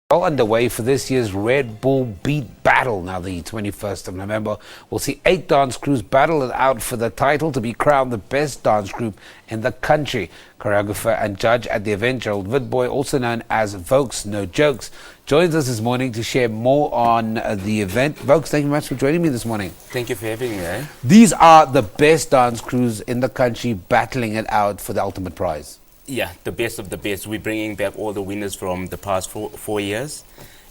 Well underway for this year's Red Bull Beat Battle. Now, the 21st of November, we'll see 8 dance crews battle it out for the title to be crowned the best dance group in the country. Choreographer and judge at the event, Gerald Witbooi, also known as Vouks, no jokes, joins us this morning to share more on the event. Vouks, thank you very much for joining me this morning. Thank you for having me. These are the best dance crews in the country battling it out for the ultimate prize. Yeah, the best of the best. We're bringing back all the winners from the past four years,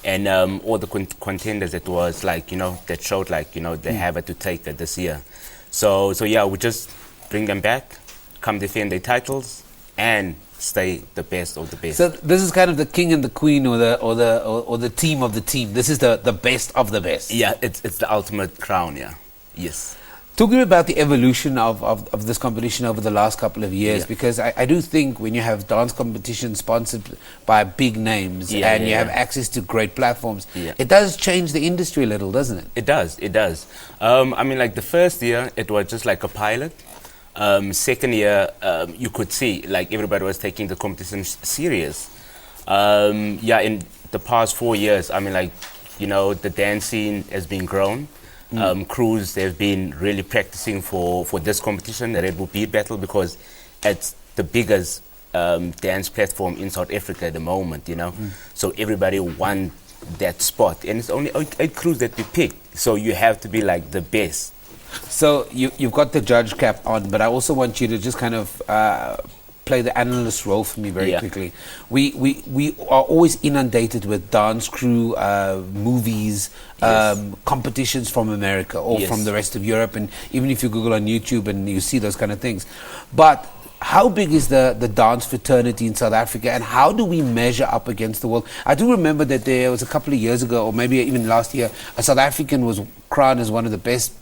and all the contenders that was that showed they have it to take it this year. So yeah, we just bring them back, come defend their titles, and stay the best of the best. So this is kind of the king and the queen, or the team of the team. This is the best of the best. Yeah, it's the ultimate crown. Yeah, yes. Talk to me about the evolution of this competition over the last couple of years, because I do think when you have dance competitions sponsored by big names you have access to great platforms, it does change the industry a little, doesn't it? It does. I mean, the first year, it was just like a pilot. Second year, you could see everybody was taking the competition serious. In the past 4 years, I mean, the dance scene has been grown. Crews, they've been really practicing for this competition, the Red Bull Beat Battle, because it's the biggest dance platform in South Africa at the moment, So everybody won that spot, and it's only 8 crews that we pick, so you have to be the best. So you've got the judge cap on, but I also want you to just kind of play the analyst role for me very quickly. We are always inundated with dance crew movies, competitions from America or from the rest of Europe, and even if you Google on YouTube and you see those kind of things. But how big is the dance fraternity in South Africa, and how do we measure up against the world? I do remember that there was a couple of years ago, or maybe even last year, a South African was crowned as one of the best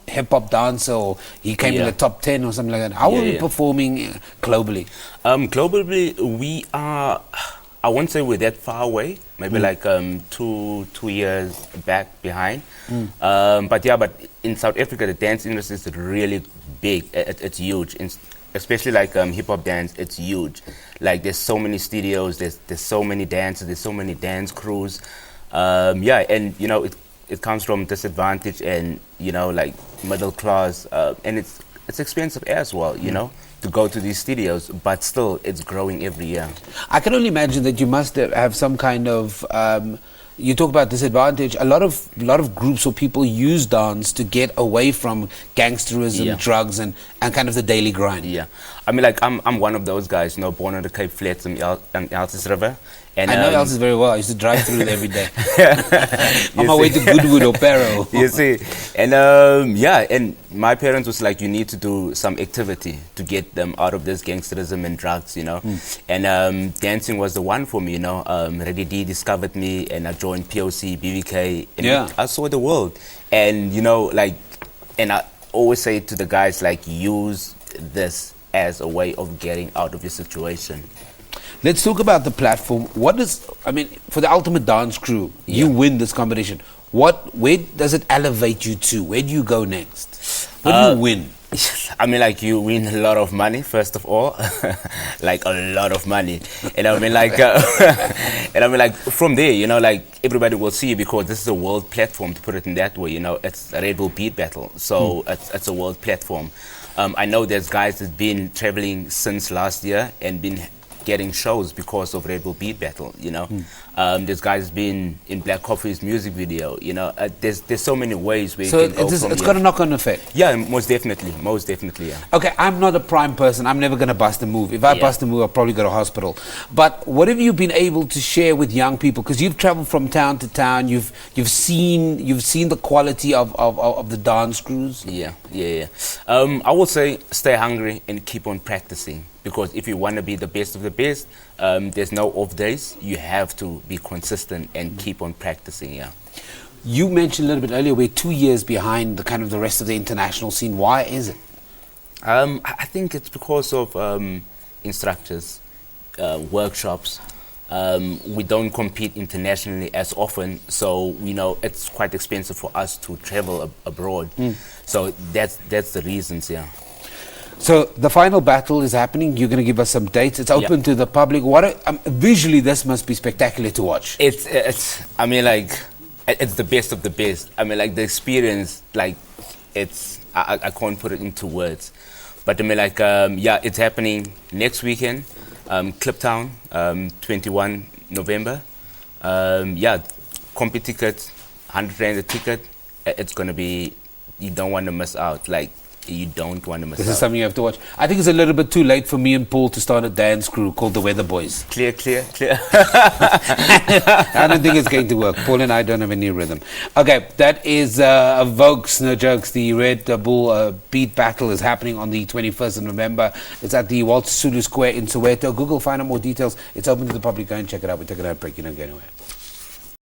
hip-hop dancer, or he came in the top 10 or something like that. How are we performing globally? Globally, we are, I won't say we're that far away, maybe 2 years back behind. But in South Africa, the dance industry is really big. It's huge. Especially hip-hop dance, it's huge. There's so many studios, there's so many dancers, there's so many dance crews. And it comes from disadvantage and middle class, and it's expensive as well, to go to these studios, but still it's growing every year. I can only imagine that you must have some kind of you talk about disadvantage. A lot of groups or people use dance to get away from gangsterism, drugs, and kind of the daily grind. Yeah, I mean, I'm one of those guys, born on the Cape Flats and Elsis River. And I know Elsis very well. I used to drive through it every day on my way to Goodwood or Parow. You see, and and my parents was you need to do some activity to get them out of this gangsterism and drugs, And dancing was the one for me, Reddy D discovered me, and I joined POC, BVK, and I saw the world. And and I always say to the guys, use this as a way of getting out of your situation. Let's talk about the platform. For the ultimate dance crew, you win this competition. Where does it elevate you to? Where do you go next? What do you win? I mean, you win a lot of money, first of all, a lot of money. And I mean, from there, everybody will see you, because this is a world platform, to put it in that way, it's a Red Bull Beat Battle. So it's a world platform. I know there's guys that's been traveling since last year and been getting shows because of Red Bull Beat Battle, There's guys been in Black Coffee's music video, there's so many ways where you can go from. It's got a knock-on effect. Yeah, most definitely, yeah. Okay, I'm not a prime person. I'm never going to bust a move. If I bust a move, I'll probably go to hospital. But what have you been able to share with young people? Because you've traveled from town to town. You've seen the quality of the dance crews. Yeah. I will say stay hungry and keep on practicing. Because if you want to be the best of the best, there's no off days. You have to be consistent and keep on practicing, You mentioned a little bit earlier we're 2 years behind the rest of the international scene. Why is it? I think it's because of instructors, workshops. We don't compete internationally as often, so it's quite expensive for us to travel abroad. So that's the reasons, So the final battle is happening. You're going to give us some dates. It's open to the public. Visually, this must be spectacular to watch. It's. I mean, like, it's the best of the best. I mean, like the experience. Like, it's. I can't put it into words. But I mean, like, it's happening next weekend. Kliptown, 21 November. Compy tickets, 100 Rand a ticket. It's gonna be. You don't want to miss out. Like. You don't want to miss out. This is something you have to watch. I think it's a little bit too late for me and Paul to start a dance crew called the Witbooi. Clear. I don't think it's going to work. Paul and I don't have any rhythm. Okay, that is Vouks, no jokes. The Red Bull beat battle is happening on the 21st of November. It's at the Walter Sisulu Square in Soweto. Google, find out more details. It's open to the public. Go and check it out. We're taking a break. You don't go anywhere.